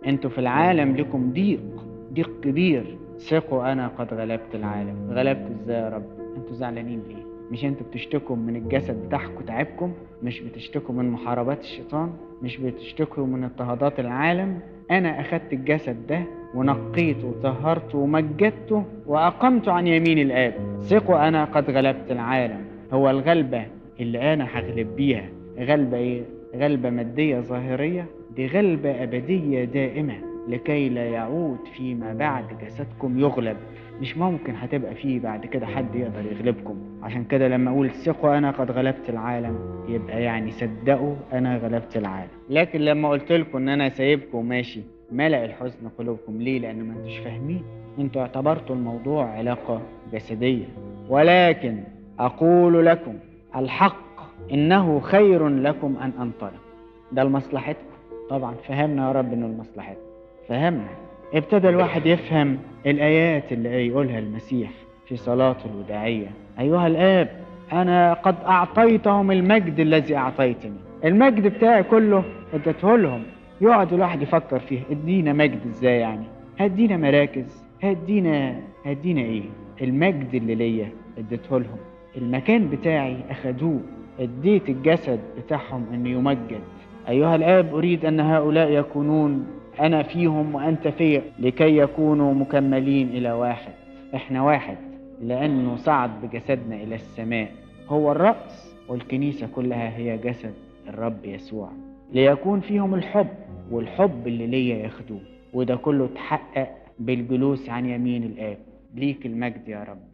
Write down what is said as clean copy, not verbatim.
انتوا في العالم لكم ضيق كبير، ثقوا انا قد غلبت العالم. غلبتوا ازاي يا رب؟ انتوا زعلانين ليه؟ مش انتوا بتشتكوا من الجسد بتاعكم تعبكم؟ مش بتشتكوا من محاربات الشيطان؟ مش بتشتكوا من اضطهادات العالم؟ انا اخدت الجسد ده ونقيته وطهرته ومجدته واقمته عن يمين الاب. ثقوا انا قد غلبت العالم. هو الغلبة اللي انا هغلب بيها غلبة ايه؟ غلبة مادية ظاهرية؟ دي غلبة ابدية دائمة، لكي لا يعود فيما بعد جسدكم يغلب. مش ممكن هتبقى فيه بعد كده حد يقدر يغلبكم. عشان كده لما اقول ثقوا انا قد غلبت العالم، يبقى يعني صدقوا انا غلبت العالم. لكن لما قلت لكم ان انا سايبكم وماشي، ملأ الحزن قلوبكم. ليه؟ لان ما انتوش فاهمين. انتوا اعتبرتوا الموضوع علاقة جسدية. ولكن اقول لكم الحق، انه خير لكم ان انطلق. ده لمصلحتكم طبعا. فهمنا يا رب انه لمصلحتكم، فهمنا. ابتدى الواحد يفهم الآيات اللي يقولها المسيح في صلاته الوداعية: أيها الآب أنا قد أعطيتهم المجد الذي أعطيتني. المجد بتاعي كله اديته لهم. يقعد الواحد يفكر فيه، ادينا مجد ازاي يعني؟ هدينا مراكز؟ هدينا ايه؟ المجد اللي ليا اديته لهم. المكان بتاعي أخدوه. اديت الجسد بتاعهم انه يمجد. أيها الآب أريد أن هؤلاء يكونون أنا فيهم وأنت فيا، لكي يكونوا مكملين إلى واحد. إحنا واحد لأنه صعد بجسدنا إلى السماء، هو الرأس، والكنيسة كلها هي جسد الرب يسوع. ليكون فيهم الحب، والحب اللي ليا ياخدوه. وده كله تحقق بالجلوس عن يمين الآب. ليك المجد يا رب.